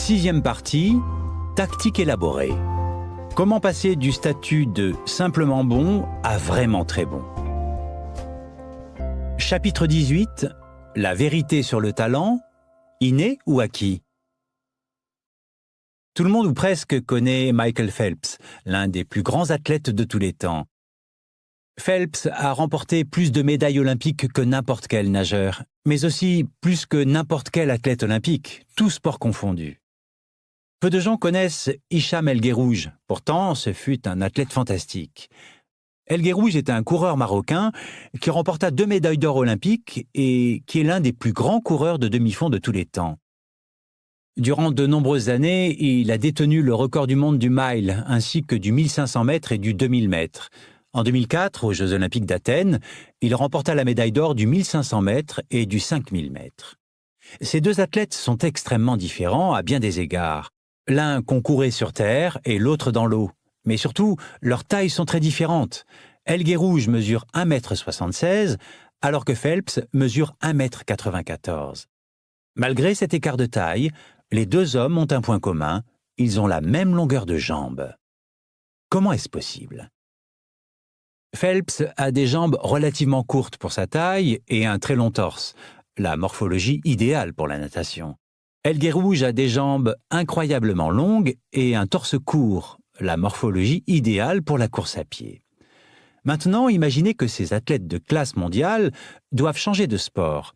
Sixième partie, tactique élaborée. Comment passer du statut de simplement bon à vraiment très bon. Chapitre 18, la vérité sur le talent, inné ou acquis. Tout le monde ou presque connaît Michael Phelps, l'un des plus grands athlètes de tous les temps. Phelps a remporté plus de médailles olympiques que n'importe quel nageur, mais aussi plus que n'importe quel athlète olympique, tous sports confondus. Peu de gens connaissent Hicham El Guerrouj, pourtant ce fut un athlète fantastique. El Guerrouj est un coureur marocain qui remporta 2 médailles d'or olympiques et qui est l'un des plus grands coureurs de demi-fond de tous les temps. Durant de nombreuses années, il a détenu le record du monde du mile, ainsi que du 1500 mètres et du 2000 mètres. En 2004, aux Jeux olympiques d'Athènes, il remporta la médaille d'or du 1500 mètres et du 5000 mètres. Ces deux athlètes sont extrêmement différents à bien des égards. L'un concourait sur terre et l'autre dans l'eau. Mais surtout, leurs tailles sont très différentes. El Guerrouj mesure 1,76 m, alors que Phelps mesure 1,94 m. Malgré cet écart de taille, les deux hommes ont un point commun, ils ont la même longueur de jambes. Comment est-ce possible ? Phelps a des jambes relativement courtes pour sa taille et un très long torse, la morphologie idéale pour la natation. El Guerrouj a des jambes incroyablement longues et un torse court, la morphologie idéale pour la course à pied. Maintenant, imaginez que ces athlètes de classe mondiale doivent changer de sport.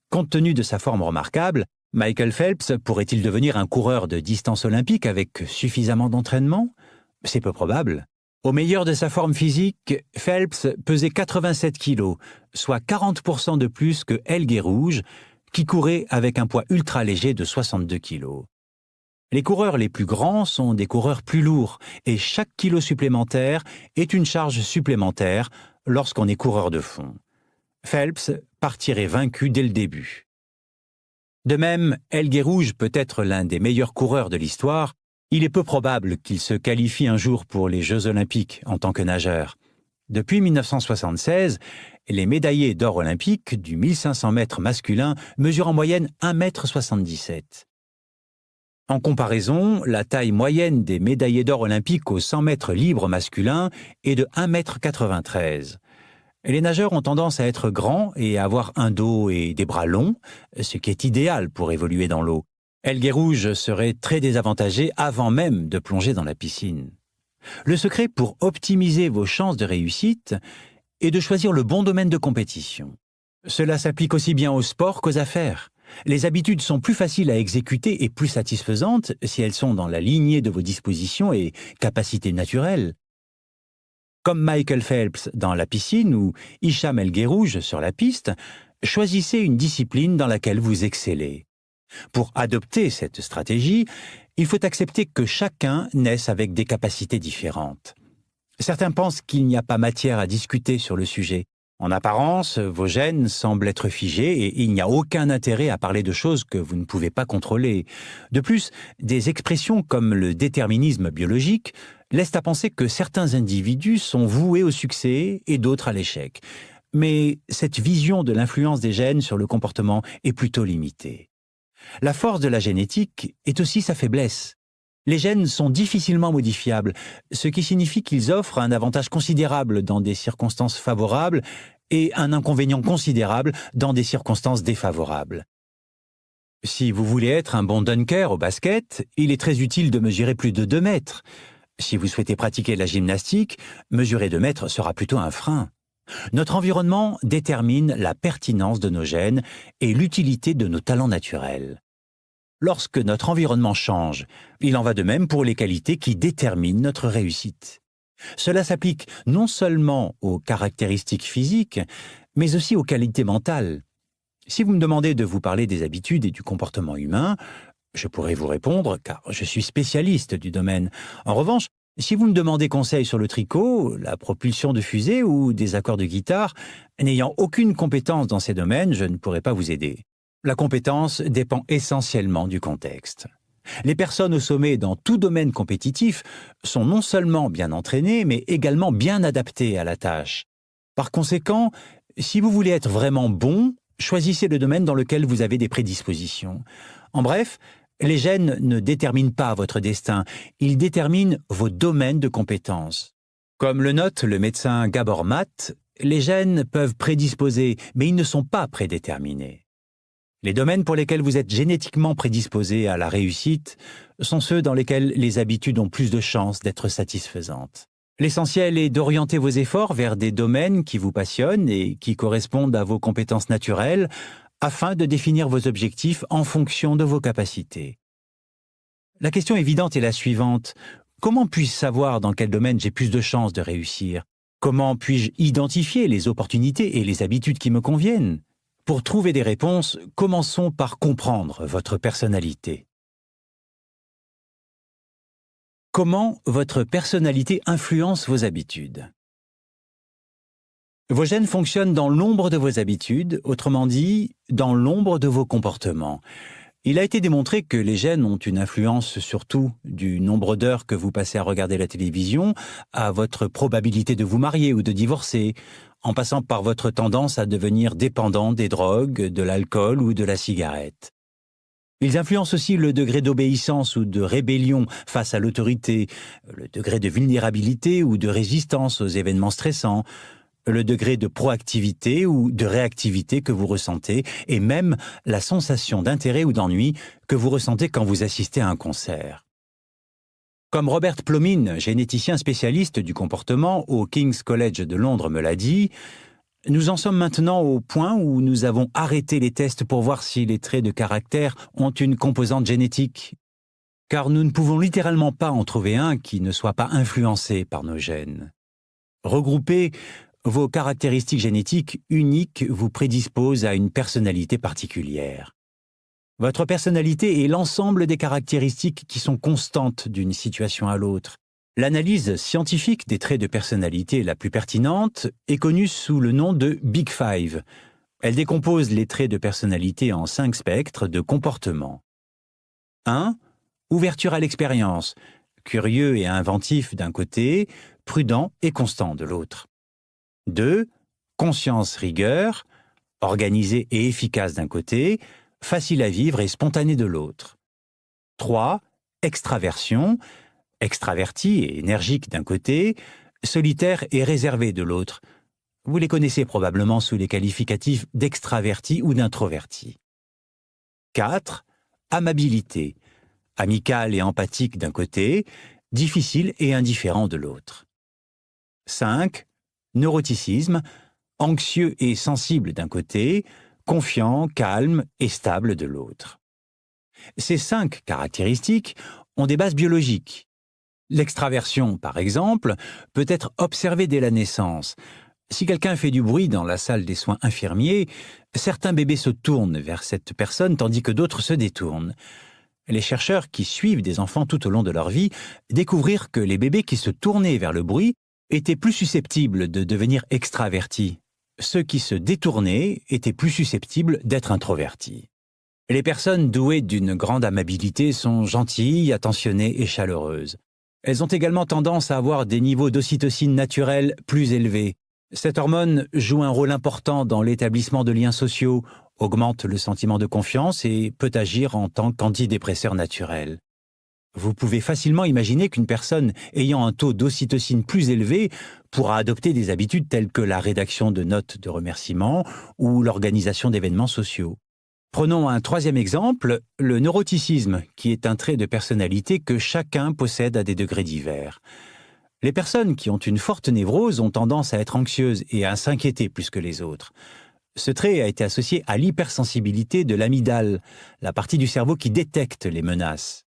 Compte tenu de sa forme remarquable, Michael Phelps pourrait-il devenir un coureur de distance olympique avec suffisamment d'entraînement ? C'est peu probable. Au meilleur de sa forme physique, Phelps pesait 87 kg, soit 40% de plus que El Guerrouj, qui courait avec un poids ultra léger de 62 kg. Les coureurs les plus grands sont des coureurs plus lourds, et chaque kilo supplémentaire est une charge supplémentaire lorsqu'on est coureur de fond. Phelps partirait vaincu dès le début. De même, El Guerrouj peut être l'un des meilleurs coureurs de l'histoire. Il est peu probable qu'il se qualifie un jour pour les Jeux olympiques en tant que nageur. Depuis 1976, les médaillés d'or olympiques du 1500 mètres masculin mesurent en moyenne 1,77 m. En comparaison, la taille moyenne des médaillés d'or olympiques aux 100 mètres libres masculins est de 1,93 m. Les nageurs ont tendance à être grands et à avoir un dos et des bras longs, ce qui est idéal pour évoluer dans l'eau. El Guerrouj serait très désavantagé avant même de plonger dans la piscine. Le secret pour optimiser vos chances de réussite est de choisir le bon domaine de compétition. Cela s'applique aussi bien au sport qu'aux affaires. Les habitudes sont plus faciles à exécuter et plus satisfaisantes si elles sont dans la lignée de vos dispositions et capacités naturelles. Comme Michael Phelps dans la piscine ou Hicham El Guerrouj sur la piste, choisissez une discipline dans laquelle vous excellez. Pour adopter cette stratégie, il faut accepter que chacun naisse avec des capacités différentes. Certains pensent qu'il n'y a pas matière à discuter sur le sujet. En apparence, vos gènes semblent être figés et il n'y a aucun intérêt à parler de choses que vous ne pouvez pas contrôler. De plus, des expressions comme le déterminisme biologique laissent à penser que certains individus sont voués au succès et d'autres à l'échec. Mais cette vision de l'influence des gènes sur le comportement est plutôt limitée. La force de la génétique est aussi sa faiblesse. Les gènes sont difficilement modifiables, ce qui signifie qu'ils offrent un avantage considérable dans des circonstances favorables et un inconvénient considérable dans des circonstances défavorables. Si vous voulez être un bon dunker au basket, il est très utile de mesurer plus de 2 mètres. Si vous souhaitez pratiquer la gymnastique, mesurer 2 mètres sera plutôt un frein. Notre environnement détermine la pertinence de nos gènes et l'utilité de nos talents naturels. Lorsque notre environnement change, il en va de même pour les qualités qui déterminent notre réussite. Cela s'applique non seulement aux caractéristiques physiques, mais aussi aux qualités mentales. Si vous me demandez de vous parler des habitudes et du comportement humain, je pourrais vous répondre car je suis spécialiste du domaine. En revanche, si vous me demandez conseil sur le tricot, la propulsion de fusée ou des accords de guitare, n'ayant aucune compétence dans ces domaines, je ne pourrai pas vous aider. La compétence dépend essentiellement du contexte. Les personnes au sommet dans tout domaine compétitif sont non seulement bien entraînées, mais également bien adaptées à la tâche. Par conséquent, si vous voulez être vraiment bon, choisissez le domaine dans lequel vous avez des prédispositions. En bref, Les gènes ne déterminent pas votre destin, ils déterminent vos domaines de compétences. Comme le note le médecin Gabor Maté, les gènes peuvent prédisposer, mais ils ne sont pas prédéterminés. Les domaines pour lesquels vous êtes génétiquement prédisposé à la réussite sont ceux dans lesquels les habitudes ont plus de chances d'être satisfaisantes. L'essentiel est d'orienter vos efforts vers des domaines qui vous passionnent et qui correspondent à vos compétences naturelles afin de définir vos objectifs en fonction de vos capacités. La question évidente est la suivante. Comment puis-je savoir dans quel domaine j'ai plus de chances de réussir? Comment puis-je identifier les opportunités et les habitudes qui me conviennent? Pour trouver des réponses, commençons par comprendre votre personnalité. Comment votre personnalité influence vos habitudes? Vos gènes fonctionnent dans l'ombre de vos habitudes, autrement dit, dans l'ombre de vos comportements. Il a été démontré que les gènes ont une influence surtout du nombre d'heures que vous passez à regarder la télévision, à votre probabilité de vous marier ou de divorcer, en passant par votre tendance à devenir dépendant des drogues, de l'alcool ou de la cigarette. Ils influencent aussi le degré d'obéissance ou de rébellion face à l'autorité, le degré de vulnérabilité ou de résistance aux événements stressants, le degré de proactivité ou de réactivité que vous ressentez, et même la sensation d'intérêt ou d'ennui que vous ressentez quand vous assistez à un concert. Comme Robert Plomin, généticien spécialiste du comportement au King's College de Londres me l'a dit, nous en sommes maintenant au point où nous avons arrêté les tests pour voir si les traits de caractère ont une composante génétique. Car nous ne pouvons littéralement pas en trouver un qui ne soit pas influencé par nos gènes. Regrouper vos caractéristiques génétiques uniques vous prédisposent à une personnalité particulière. Votre personnalité est l'ensemble des caractéristiques qui sont constantes d'une situation à l'autre. L'analyse scientifique des traits de personnalité la plus pertinente est connue sous le nom de Big Five. Elle décompose les traits de personnalité en 5 spectres de comportement. 1. Ouverture à l'expérience, curieux et inventif d'un côté, prudent et constant de l'autre. 2. Conscience rigueur, organisé et efficace d'un côté, facile à vivre et spontané de l'autre. 3. Extraversion, extraverti et énergique d'un côté, solitaire et réservé de l'autre. Vous les connaissez probablement sous les qualificatifs d'extraverti ou d'introverti. 4. Amabilité, amical et empathique d'un côté, difficile et indifférent de l'autre. 5. Neuroticisme, anxieux et sensible d'un côté, confiant, calme et stable de l'autre. Ces 5 caractéristiques ont des bases biologiques. L'extraversion, par exemple, peut être observée dès la naissance. Si quelqu'un fait du bruit dans la salle des soins infirmiers, certains bébés se tournent vers cette personne tandis que d'autres se détournent. Les chercheurs qui suivent des enfants tout au long de leur vie découvrirent que les bébés qui se tournaient vers le bruit étaient plus susceptibles de devenir extravertis. Ceux qui se détournaient étaient plus susceptibles d'être introvertis. Les personnes douées d'une grande amabilité sont gentilles, attentionnées et chaleureuses. Elles ont également tendance à avoir des niveaux d'ocytocine naturelle plus élevés. Cette hormone joue un rôle important dans l'établissement de liens sociaux, augmente le sentiment de confiance et peut agir en tant qu'antidépresseur naturel. Vous pouvez facilement imaginer qu'une personne ayant un taux d'ocytocine plus élevé pourra adopter des habitudes telles que la rédaction de notes de remerciement ou l'organisation d'événements sociaux. Prenons un 3e exemple, le neuroticisme, qui est un trait de personnalité que chacun possède à des degrés divers. Les personnes qui ont une forte névrose ont tendance à être anxieuses et à s'inquiéter plus que les autres. Ce trait a été associé à l'hypersensibilité de l'amygdale, la partie du cerveau qui détecte les menaces.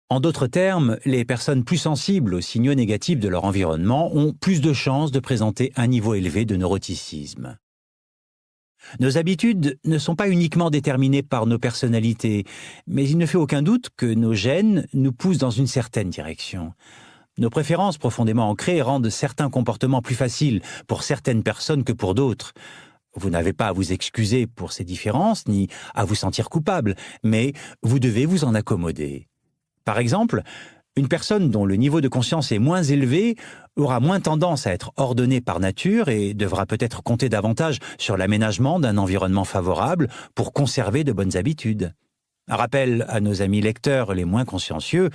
En d'autres termes, les personnes plus sensibles aux signaux négatifs de leur environnement ont plus de chances de présenter un niveau élevé de neuroticisme. Nos habitudes ne sont pas uniquement déterminées par nos personnalités, mais il ne fait aucun doute que nos gènes nous poussent dans une certaine direction. Nos préférences profondément ancrées rendent certains comportements plus faciles pour certaines personnes que pour d'autres. Vous n'avez pas à vous excuser pour ces différences, ni à vous sentir coupable, mais vous devez vous en accommoder. Par exemple, une personne dont le niveau de conscience est moins élevé aura moins tendance à être ordonnée par nature et devra peut-être compter davantage sur l'aménagement d'un environnement favorable pour conserver de bonnes habitudes. Un rappel à nos amis lecteurs les moins consciencieux,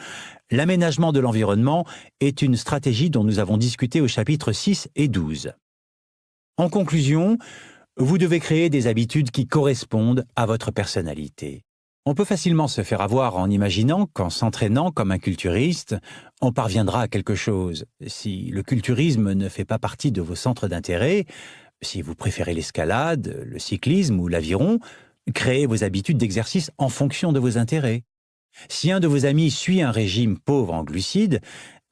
l'aménagement de l'environnement est une stratégie dont nous avons discuté au chapitre 6 et 12. En conclusion, vous devez créer des habitudes qui correspondent à votre personnalité. On peut facilement se faire avoir en imaginant qu'en s'entraînant comme un culturiste, on parviendra à quelque chose. Si le culturisme ne fait pas partie de vos centres d'intérêt, si vous préférez l'escalade, le cyclisme ou l'aviron, créez vos habitudes d'exercice en fonction de vos intérêts. Si un de vos amis suit un régime pauvre en glucides,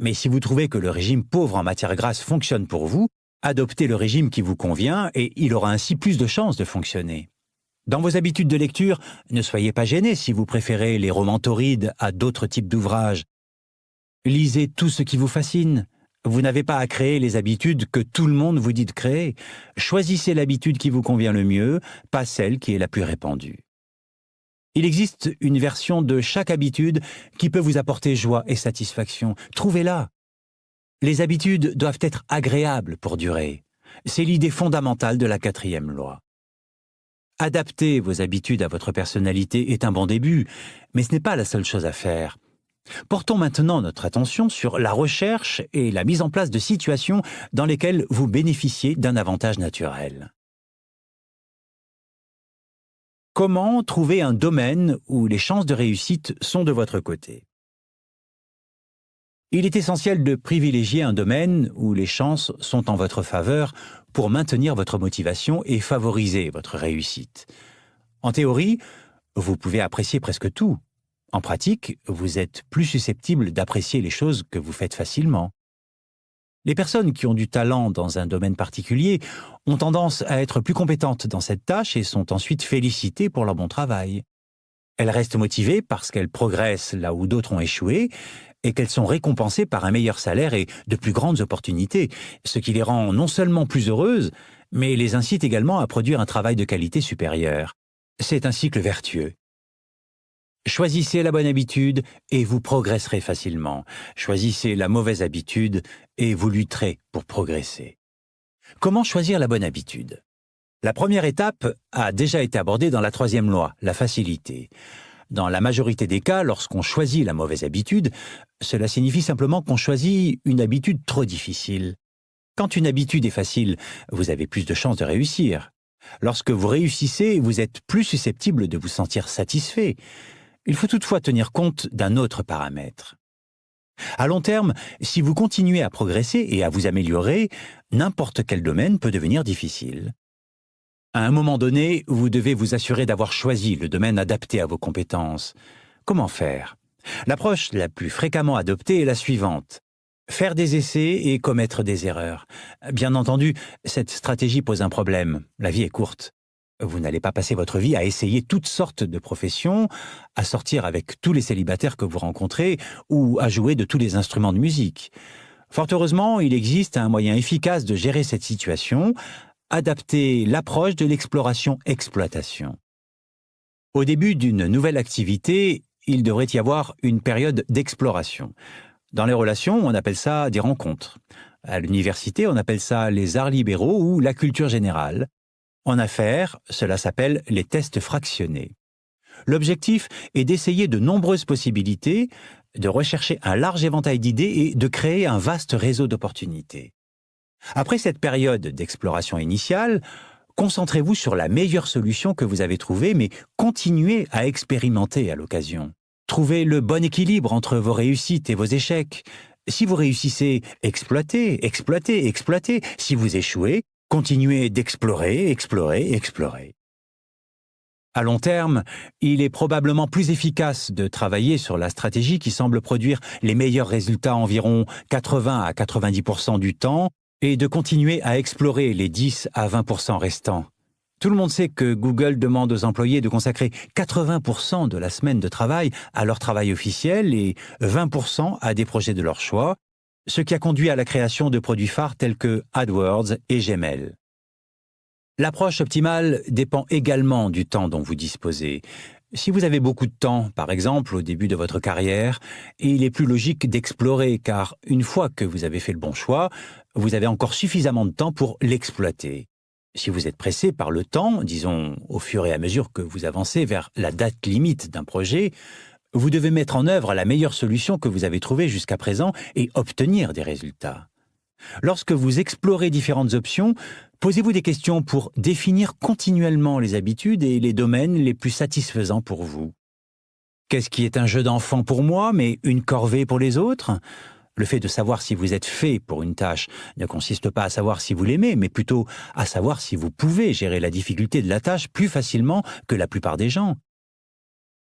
mais si vous trouvez que le régime pauvre en matière grasse fonctionne pour vous, adoptez le régime qui vous convient et il aura ainsi plus de chances de fonctionner. Dans vos habitudes de lecture, ne soyez pas gênés si vous préférez les romans torrides à d'autres types d'ouvrages. Lisez tout ce qui vous fascine. Vous n'avez pas à créer les habitudes que tout le monde vous dit de créer. Choisissez l'habitude qui vous convient le mieux, pas celle qui est la plus répandue. Il existe une version de chaque habitude qui peut vous apporter joie et satisfaction. Trouvez-la. Les habitudes doivent être agréables pour durer. C'est l'idée fondamentale de la 4e loi. Adapter vos habitudes à votre personnalité est un bon début, mais ce n'est pas la seule chose à faire. Portons maintenant notre attention sur la recherche et la mise en place de situations dans lesquelles vous bénéficiez d'un avantage naturel. Comment trouver un domaine où les chances de réussite sont de votre côté? Il est essentiel de privilégier un domaine où les chances sont en votre faveur pour maintenir votre motivation et favoriser votre réussite. En théorie, vous pouvez apprécier presque tout. En pratique, vous êtes plus susceptible d'apprécier les choses que vous faites facilement. Les personnes qui ont du talent dans un domaine particulier ont tendance à être plus compétentes dans cette tâche et sont ensuite félicitées pour leur bon travail. Elles restent motivées parce qu'elles progressent là où d'autres ont échoué et qu'elles sont récompensées par un meilleur salaire et de plus grandes opportunités, ce qui les rend non seulement plus heureuses, mais les incite également à produire un travail de qualité supérieure. C'est un cycle vertueux. Choisissez la bonne habitude et vous progresserez facilement. Choisissez la mauvaise habitude et vous lutterez pour progresser. Comment choisir la bonne habitude? La première étape a déjà été abordée dans la 3e loi, la facilité. Dans la majorité des cas, lorsqu'on choisit la mauvaise habitude, cela signifie simplement qu'on choisit une habitude trop difficile. Quand une habitude est facile, vous avez plus de chances de réussir. Lorsque vous réussissez, vous êtes plus susceptible de vous sentir satisfait. Il faut toutefois tenir compte d'un autre paramètre. À long terme, si vous continuez à progresser et à vous améliorer, n'importe quel domaine peut devenir difficile. À un moment donné, vous devez vous assurer d'avoir choisi le domaine adapté à vos compétences. Comment faire? L'approche la plus fréquemment adoptée est la suivante. Faire des essais et commettre des erreurs. Bien entendu, cette stratégie pose un problème. La vie est courte. Vous n'allez pas passer votre vie à essayer toutes sortes de professions, à sortir avec tous les célibataires que vous rencontrez ou à jouer de tous les instruments de musique. Fort heureusement, il existe un moyen efficace de gérer cette situation, adapter l'approche de l'exploration-exploitation. Au début d'une nouvelle activité, il devrait y avoir une période d'exploration. Dans les relations, on appelle ça des rencontres. À l'université, on appelle ça les arts libéraux ou la culture générale. En affaires, cela s'appelle les tests fractionnés. L'objectif est d'essayer de nombreuses possibilités, de rechercher un large éventail d'idées et de créer un vaste réseau d'opportunités. Après cette période d'exploration initiale, concentrez-vous sur la meilleure solution que vous avez trouvée, mais continuez à expérimenter à l'occasion. Trouvez le bon équilibre entre vos réussites et vos échecs. Si vous réussissez, exploitez, exploitez, exploitez. Si vous échouez, continuez d'explorer, explorer, explorer. À long terme, il est probablement plus efficace de travailler sur la stratégie qui semble produire les meilleurs résultats environ 80 à 90% du temps et de continuer à explorer les 10 à 20% restants. Tout le monde sait que Google demande aux employés de consacrer 80% de la semaine de travail à leur travail officiel et 20% à des projets de leur choix, ce qui a conduit à la création de produits phares tels que AdWords et Gmail. L'approche optimale dépend également du temps dont vous disposez. Si vous avez beaucoup de temps, par exemple au début de votre carrière, il est plus logique d'explorer car une fois que vous avez fait le bon choix, vous avez encore suffisamment de temps pour l'exploiter. Si vous êtes pressé par le temps, disons au fur et à mesure que vous avancez vers la date limite d'un projet, vous devez mettre en œuvre la meilleure solution que vous avez trouvée jusqu'à présent et obtenir des résultats. Lorsque vous explorez différentes options, posez-vous des questions pour définir continuellement les habitudes et les domaines les plus satisfaisants pour vous. Qu'est-ce qui est un jeu d'enfant pour moi, mais une corvée pour les autres ? Le fait de savoir si vous êtes fait pour une tâche ne consiste pas à savoir si vous l'aimez, mais plutôt à savoir si vous pouvez gérer la difficulté de la tâche plus facilement que la plupart des gens.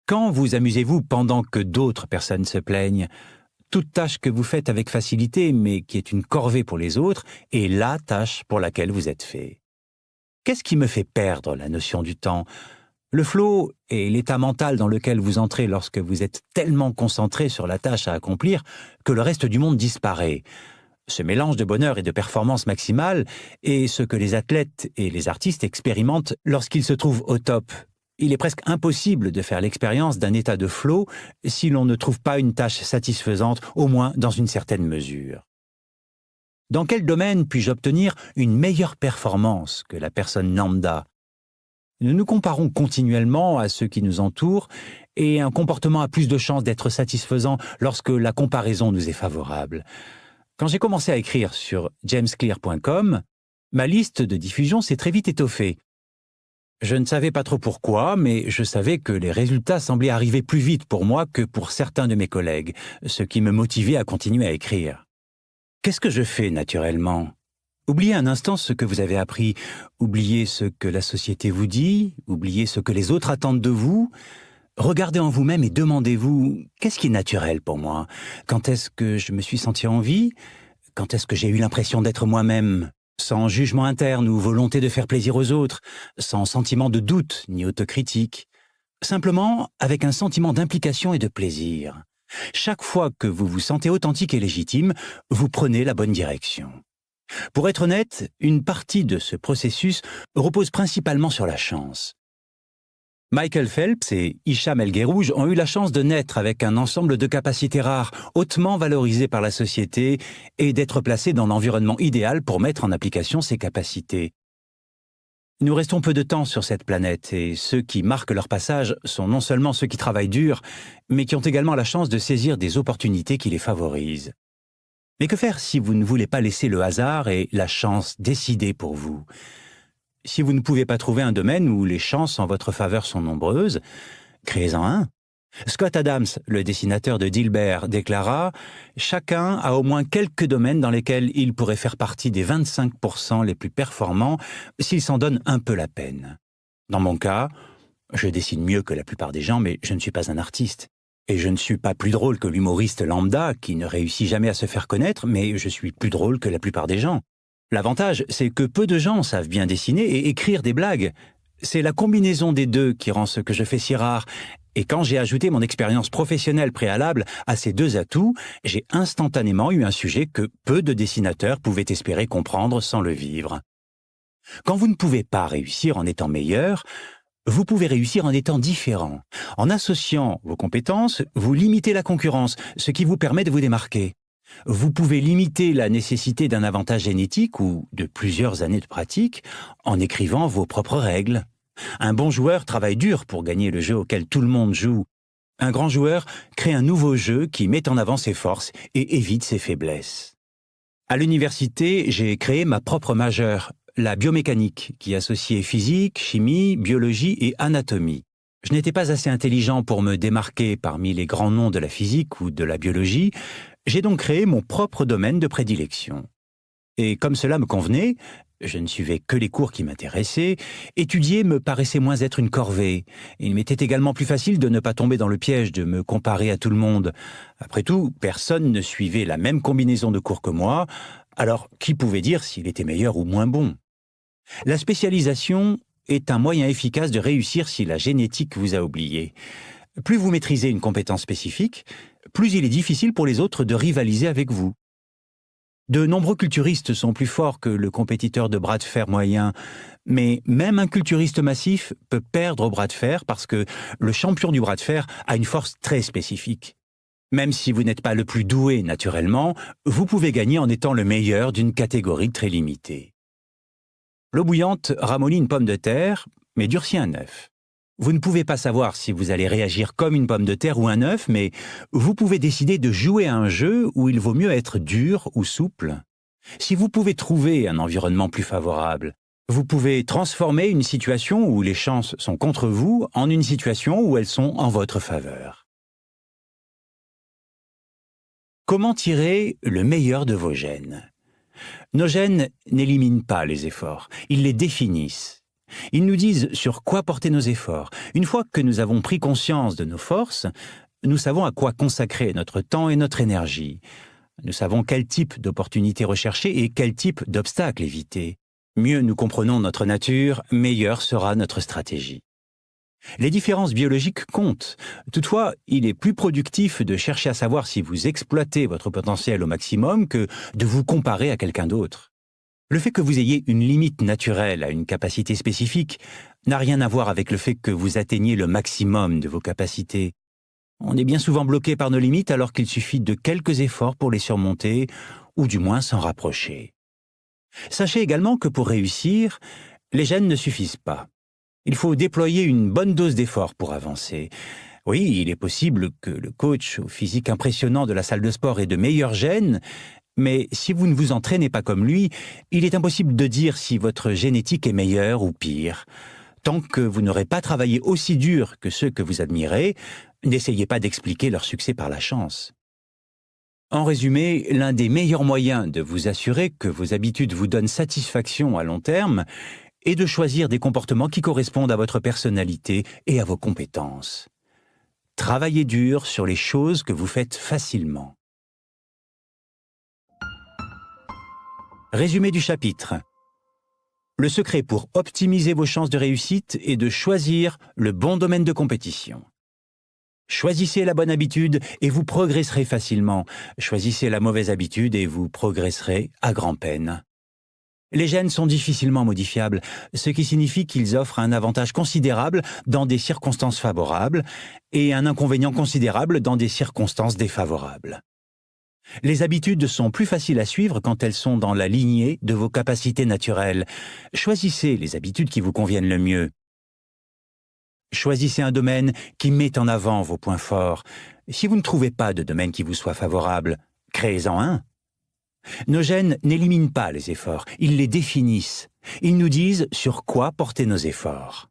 Quand vous amusez-vous pendant que d'autres personnes se plaignent ? Toute tâche que vous faites avec facilité, mais qui est une corvée pour les autres, est la tâche pour laquelle vous êtes fait. Qu'est-ce qui me fait perdre la notion du temps ? Le flow est l'état mental dans lequel vous entrez lorsque vous êtes tellement concentré sur la tâche à accomplir que le reste du monde disparaît. Ce mélange de bonheur et de performance maximale est ce que les athlètes et les artistes expérimentent lorsqu'ils se trouvent au top. Il est presque impossible de faire l'expérience d'un état de flow si l'on ne trouve pas une tâche satisfaisante, au moins dans une certaine mesure. Dans quel domaine puis-je obtenir une meilleure performance que la personne lambda ? Nous nous comparons continuellement à ceux qui nous entourent et un comportement a plus de chances d'être satisfaisant lorsque la comparaison nous est favorable. Quand j'ai commencé à écrire sur jamesclear.com, ma liste de diffusion s'est très vite étoffée. Je ne savais pas trop pourquoi, mais je savais que les résultats semblaient arriver plus vite pour moi que pour certains de mes collègues, ce qui me motivait à continuer à écrire. Qu'est-ce que je fais naturellement ? Oubliez un instant ce que vous avez appris, oubliez ce que la société vous dit, oubliez ce que les autres attendent de vous. Regardez en vous-même et demandez-vous, qu'est-ce qui est naturel pour moi ? Quand est-ce que je me suis senti en vie ? Quand est-ce que j'ai eu l'impression d'être moi-même ? Sans jugement interne ou volonté de faire plaisir aux autres, sans sentiment de doute ni autocritique, simplement avec un sentiment d'implication et de plaisir. Chaque fois que vous vous sentez authentique et légitime, vous prenez la bonne direction. Pour être honnête, une partie de ce processus repose principalement sur la chance. Michael Phelps et Hicham El Guerrouj ont eu la chance de naître avec un ensemble de capacités rares, hautement valorisées par la société, et d'être placés dans l'environnement idéal pour mettre en application ces capacités. Nous restons peu de temps sur cette planète, et ceux qui marquent leur passage sont non seulement ceux qui travaillent dur, mais qui ont également la chance de saisir des opportunités qui les favorisent. Mais que faire si vous ne voulez pas laisser le hasard et la chance décider pour vous ? Si vous ne pouvez pas trouver un domaine où les chances en votre faveur sont nombreuses, créez-en un. Scott Adams, le dessinateur de Dilbert, déclara « Chacun a au moins quelques domaines dans lesquels il pourrait faire partie des 25% les plus performants s'il s'en donne un peu la peine. » Dans mon cas, je dessine mieux que la plupart des gens, mais je ne suis pas un artiste. Et je ne suis pas plus drôle que l'humoriste lambda qui ne réussit jamais à se faire connaître, mais je suis plus drôle que la plupart des gens. L'avantage, c'est que peu de gens savent bien dessiner et écrire des blagues. C'est la combinaison des deux qui rend ce que je fais si rare. Et quand j'ai ajouté mon expérience professionnelle préalable à ces deux atouts, j'ai instantanément eu un sujet que peu de dessinateurs pouvaient espérer comprendre sans le vivre. Quand vous ne pouvez pas réussir en étant meilleur, vous pouvez réussir en étant différent. En associant vos compétences, vous limitez la concurrence, ce qui vous permet de vous démarquer. Vous pouvez limiter la nécessité d'un avantage génétique ou de plusieurs années de pratique en écrivant vos propres règles. Un bon joueur travaille dur pour gagner le jeu auquel tout le monde joue. Un grand joueur crée un nouveau jeu qui met en avant ses forces et évite ses faiblesses. À l'université, j'ai créé ma propre majeure, la biomécanique, qui associait physique, chimie, biologie et anatomie. Je n'étais pas assez intelligent pour me démarquer parmi les grands noms de la physique ou de la biologie. J'ai donc créé mon propre domaine de prédilection. Et comme cela me convenait, je ne suivais que les cours qui m'intéressaient, étudier me paraissait moins être une corvée. Il m'était également plus facile de ne pas tomber dans le piège de me comparer à tout le monde. Après tout, personne ne suivait la même combinaison de cours que moi, alors qui pouvait dire s'il était meilleur ou moins bon ? La spécialisation est un moyen efficace de réussir si la génétique vous a oublié. Plus vous maîtrisez une compétence spécifique, plus il est difficile pour les autres de rivaliser avec vous. De nombreux culturistes sont plus forts que le compétiteur de bras de fer moyen, mais même un culturiste massif peut perdre au bras de fer parce que le champion du bras de fer a une force très spécifique. Même si vous n'êtes pas le plus doué naturellement, vous pouvez gagner en étant le meilleur d'une catégorie très limitée. L'eau bouillante ramollit une pomme de terre, mais durcit un œuf. Vous ne pouvez pas savoir si vous allez réagir comme une pomme de terre ou un œuf, mais vous pouvez décider de jouer à un jeu où il vaut mieux être dur ou souple. Si vous pouvez trouver un environnement plus favorable, vous pouvez transformer une situation où les chances sont contre vous en une situation où elles sont en votre faveur. Comment tirer le meilleur de vos gènes? Nos gènes n'éliminent pas les efforts, ils les définissent. Ils nous disent sur quoi porter nos efforts. Une fois que nous avons pris conscience de nos forces, nous savons à quoi consacrer notre temps et notre énergie. Nous savons quel type d'opportunités rechercher et quel type d'obstacles éviter. Mieux nous comprenons notre nature, meilleure sera notre stratégie. Les différences biologiques comptent. Toutefois, il est plus productif de chercher à savoir si vous exploitez votre potentiel au maximum que de vous comparer à quelqu'un d'autre. Le fait que vous ayez une limite naturelle à une capacité spécifique n'a rien à voir avec le fait que vous atteigniez le maximum de vos capacités. On est bien souvent bloqué par nos limites alors qu'il suffit de quelques efforts pour les surmonter, ou du moins s'en rapprocher. Sachez également que pour réussir, les gènes ne suffisent pas. Il faut déployer une bonne dose d'efforts pour avancer. Oui, il est possible que le coach au physique impressionnant de la salle de sport ait de meilleurs gènes, mais si vous ne vous entraînez pas comme lui, il est impossible de dire si votre génétique est meilleure ou pire. Tant que vous n'aurez pas travaillé aussi dur que ceux que vous admirez, n'essayez pas d'expliquer leur succès par la chance. En résumé, l'un des meilleurs moyens de vous assurer que vos habitudes vous donnent satisfaction à long terme est de choisir des comportements qui correspondent à votre personnalité et à vos compétences. Travaillez dur sur les choses que vous faites facilement. Résumé du chapitre. Le secret pour optimiser vos chances de réussite est de choisir le bon domaine de compétition. Choisissez la bonne habitude et vous progresserez facilement. Choisissez la mauvaise habitude et vous progresserez à grand-peine. Les gènes sont difficilement modifiables, ce qui signifie qu'ils offrent un avantage considérable dans des circonstances favorables et un inconvénient considérable dans des circonstances défavorables. Les habitudes sont plus faciles à suivre quand elles sont dans la lignée de vos capacités naturelles. Choisissez les habitudes qui vous conviennent le mieux. Choisissez un domaine qui met en avant vos points forts. Si vous ne trouvez pas de domaine qui vous soit favorable, créez-en un. Nos gènes n'éliminent pas les efforts, ils les définissent. Ils nous disent sur quoi porter nos efforts.